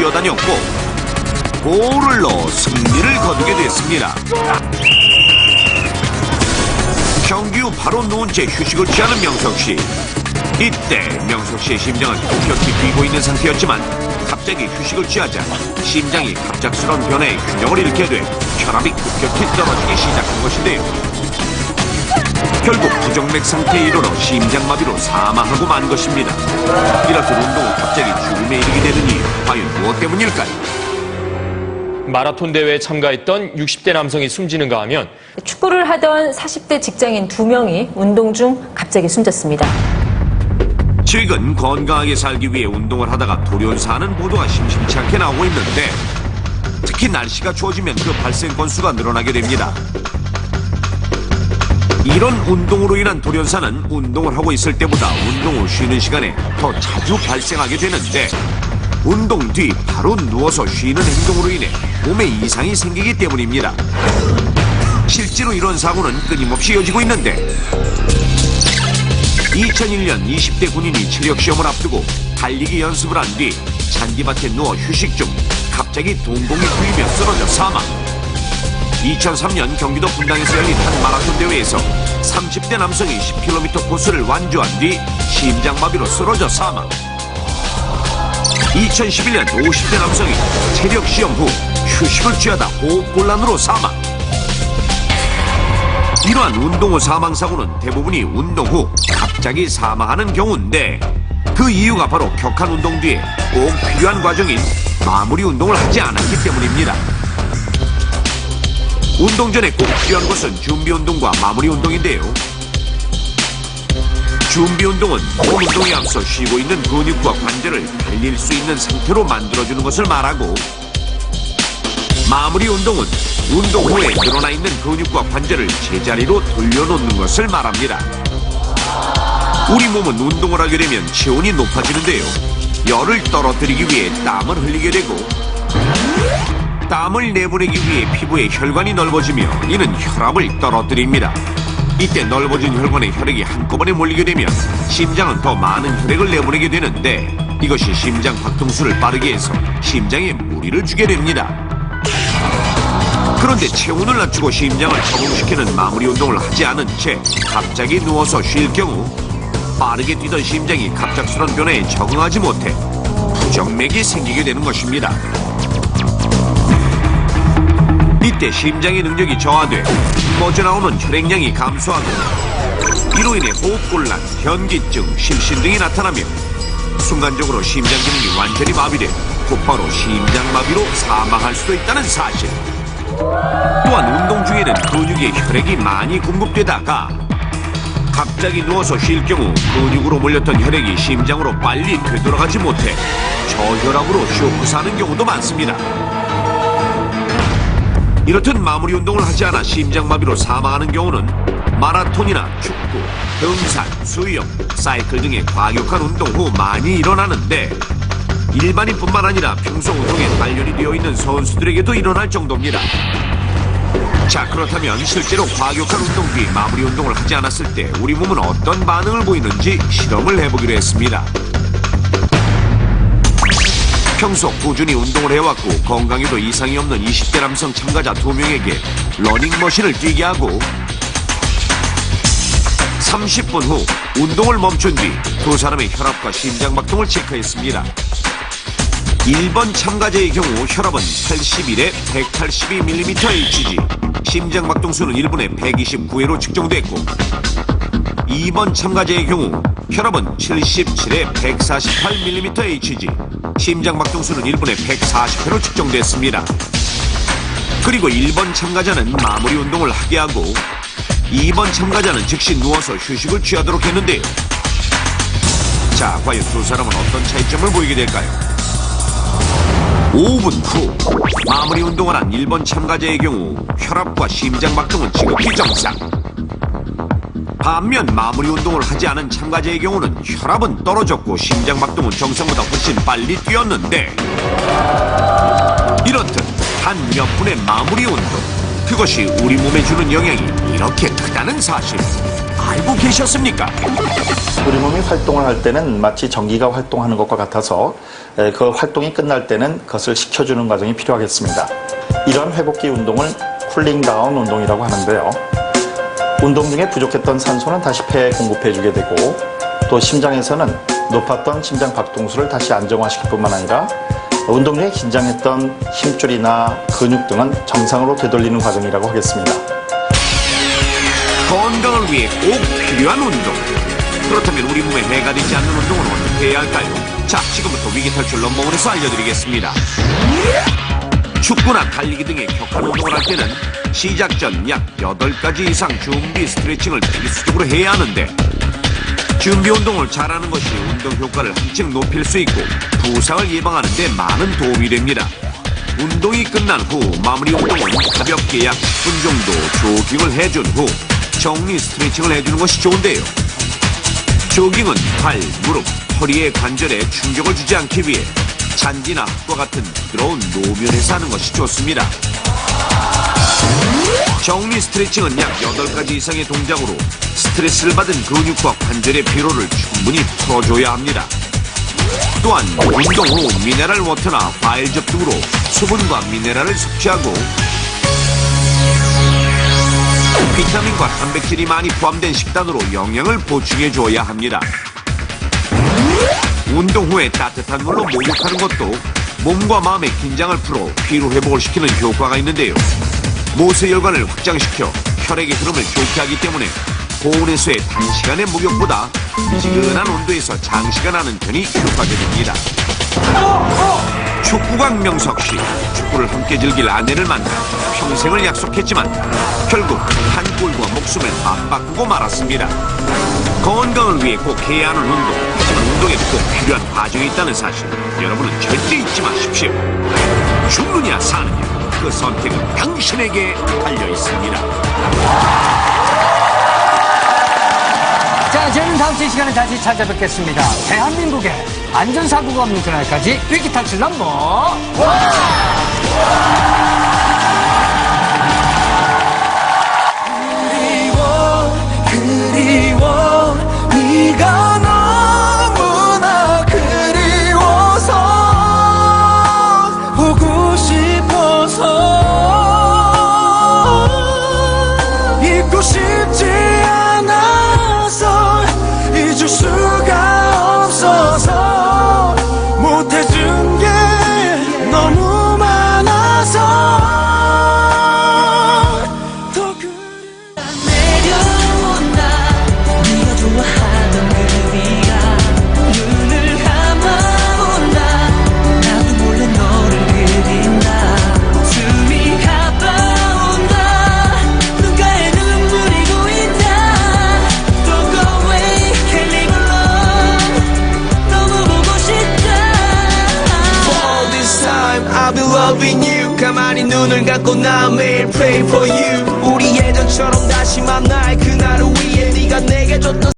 뛰어다녔고 골을 넣어 승리를 거두게 됐습니다. 경기 후 바로 누운 채 휴식을 취하는 명석 씨. 이때 명석 씨의 심장은 급격히 뛰고 있는 상태였지만 갑자기 휴식을 취하자 심장이 갑작스러운 변화에 균형을 잃게 돼 혈압이 급격히 떨어지기 시작한 것인데요. 결국 부정맥 상태에 이르러 심장마비로 사망하고 만 것입니다. 이렇듯 운동 후 갑자기 죽음에 이르게 되는 이유, 과연 무엇 때문일까요? 마라톤 대회에 참가했던 60대 남성이 숨지는가 하면 축구를 하던 40대 직장인 2명이 운동 중 갑자기 숨졌습니다. 최근 건강하게 살기 위해 운동을 하다가 돌연사하는 보도가 심심치 않게 나오고 있는데 특히 날씨가 추워지면 그 발생 건수가 늘어나게 됩니다. 이런 운동으로 인한 돌연사는 운동을 하고 있을 때보다 운동 후 쉬는 시간에 더 자주 발생하게 되는데 운동 뒤 바로 누워서 쉬는 행동으로 인해 몸에 이상이 생기기 때문입니다. 실제로 이런 사고는 끊임없이 이어지고 있는데 2001년 20대 군인이 체력시험을 앞두고 달리기 연습을 한 뒤 잔디밭에 누워 휴식 중 갑자기 동공이 풀리며 쓰러져 사망. 2003년 경기도 분당에서 열린 한 마라톤 대회에서 30대 남성이 10km 코스를 완주한 뒤 심장마비로 쓰러져 사망. 2011년 50대 남성이 체력시험 후 휴식을 취하다 호흡곤란으로 사망. 이러한 운동 후 사망사고는 대부분이 운동 후 갑자기 사망하는 경우인데 그 이유가 바로 격한 운동 뒤에 꼭 필요한 과정인 마무리 운동을 하지 않았기 때문입니다. 운동 전에 꼭 필요한 것은 준비 운동과 마무리 운동인데요. 준비 운동은 몸 운동에 앞서 쉬고 있는 근육과 관절을 달릴 수 있는 상태로 만들어주는 것을 말하고 마무리 운동은 운동 후에 늘어나 있는 근육과 관절을 제자리로 돌려놓는 것을 말합니다. 우리 몸은 운동을 하게 되면 체온이 높아지는데요. 열을 떨어뜨리기 위해 땀을 흘리게 되고 땀을 내보내기 위해 피부의 혈관이 넓어지며 이는 혈압을 떨어뜨립니다. 이때 넓어진 혈관에 혈액이 한꺼번에 몰리게 되면 심장은 더 많은 혈액을 내보내게 되는데 이것이 심장 박동수를 빠르게 해서 심장에 무리를 주게 됩니다. 그런데 체온을 낮추고 심장을 적응시키는 마무리 운동을 하지 않은 채 갑자기 누워서 쉴 경우 빠르게 뛰던 심장이 갑작스러운 변화에 적응하지 못해 부정맥이 생기게 되는 것입니다. 이때 심장의 능력이 저하돼 뻗어나오는 혈액량이 감소하고 이로 인해 호흡곤란, 현기증, 심신 등이 나타나며 순간적으로 심장 기능이 완전히 마비돼 곧바로 심장마비로 사망할 수도 있다는 사실. 또한 운동 중에는 근육에 혈액이 많이 공급되다가 갑자기 누워서 쉴 경우 근육으로 몰렸던 혈액이 심장으로 빨리 되돌아가지 못해 저혈압으로 쇼크사는 경우도 많습니다. 이렇듯 마무리 운동을 하지 않아 심장마비로 사망하는 경우는 마라톤이나 축구, 등산, 수영, 사이클 등의 과격한 운동 후 많이 일어나는데 일반인뿐만 아니라 평소 운동에 단련이 되어 있는 선수들에게도 일어날 정도입니다. 자, 그렇다면 실제로 과격한 운동 뒤 마무리 운동을 하지 않았을 때 우리 몸은 어떤 반응을 보이는지 실험을 해보기로 했습니다. 평소 꾸준히 운동을 해왔고 건강에도 이상이 없는 20대 남성 참가자 2명에게 러닝머신을 뛰게 하고 30분 후 운동을 멈춘 뒤 두 사람의 혈압과 심장박동을 체크했습니다. 1번 참가자의 경우 혈압은 81에 182mmHg, 심장박동수는 1분에 129회로 측정됐고 2번 참가자의 경우 혈압은 77에 148mmHg, 심장박동수는 1분에 140회로 측정됐습니다. 그리고 1번 참가자는 마무리 운동을 하게 하고 2번 참가자는 즉시 누워서 휴식을 취하도록 했는데요. 자, 과연 두 사람은 어떤 차이점을 보이게 될까요? 5분 후 마무리 운동을 한 1번 참가자의 경우 혈압과 심장박동은 지극히 정상. 반면 마무리 운동을 하지 않은 참가자의 경우는 혈압은 떨어졌고 심장박동은 정상보다 훨씬 빨리 뛰었는데 이렇듯 단 몇 분의 마무리 운동 그것이 우리 몸에 주는 영향이 이렇게 크다는 사실 알고 계셨습니까? 우리 몸이 활동을 할 때는 마치 전기가 활동하는 것과 같아서 그 활동이 끝날 때는 그것을 식혀주는 과정이 필요하겠습니다. 이런 회복기 운동을 쿨링다운 운동이라고 하는데요. 운동 중에 부족했던 산소는 다시 폐에 공급해주게 되고 또 심장에서는 높았던 심장 박동수를 다시 안정화시킬 뿐만 아니라 운동 중에 긴장했던 힘줄이나 근육 등은 정상으로 되돌리는 과정이라고 하겠습니다. 건강을 위해 꼭 필요한 운동. 그렇다면 우리 몸에 해가 되지 않는 운동은 어떻게 해야 할까요? 자, 지금부터 위기탈출 넘버원에서 알려드리겠습니다. 축구나 달리기 등의 격한 운동을 할 때는 시작 전 약 8가지 이상 준비 스트레칭을 필수적으로 해야 하는데 준비 운동을 잘하는 것이 운동 효과를 한층 높일 수 있고 부상을 예방하는 데 많은 도움이 됩니다. 운동이 끝난 후 마무리 운동은 가볍게 약 10분 정도 조깅을 해준 후 정리 스트레칭을 해주는 것이 좋은데요. 조깅은 발, 무릎, 허리의 관절에 충격을 주지 않기 위해 잔디나 흙과 같은 부드러운 노면에서 하는 것이 좋습니다. 정리 스트레칭은 약 8가지 이상의 동작으로 스트레스를 받은 근육과 관절의 피로를 충분히 풀어줘야 합니다. 또한 운동 후 미네랄 워터나 과일즙 등으로 수분과 미네랄을 섭취하고 비타민과 단백질이 많이 포함된 식단으로 영양을 보충해 줘야 합니다. 운동 후에 따뜻한 물로 목욕하는 것도 몸과 마음의 긴장을 풀어 피로 회복을 시키는 효과가 있는데요. 모세혈관을 확장시켜 혈액의 흐름을 좋게 하기 때문에 고온에서의 단시간의 목욕보다 지근한 온도에서 장시간 하는 편이 효과적입니다. 축구광 명석 씨, 축구를 함께 즐길 아내를 만나 평생을 약속했지만 결국 한 골과 목숨을 맞바꾸고 말았습니다. 건강을 위해 꼭 해야 하는 운동, 운동에 꼭 필요한 과정이 있다는 사실 여러분은 절대 잊지 마십시오. 죽느냐 사느냐 그 선택은 당신에게 달려 있습니다. 자, 저는 다음 주 이 시간에 다시 찾아뵙겠습니다. 대한민국의 안전사고가 없는 그날까지 위기탈출 넘버 그리워 네가 너무나 그리워서 보고 싶어서 잊고 싶지 않아서 잊을 수가 없어서 못해준 게 너무 많아서 더 내려온다 네가 좋아하던 그 비가 눈을 감아온다 나도 몰래 너를 그린다 숨이 가빠온다 눈가에 눈물이 고인다 Don't go away can't live alone 너무 보고 싶다 For this time I'll be loving you 가만히 눈을 감고 나 매일 pray for you 우리 예전처럼 다시 만날 그날을 위해 네가 내게 줬던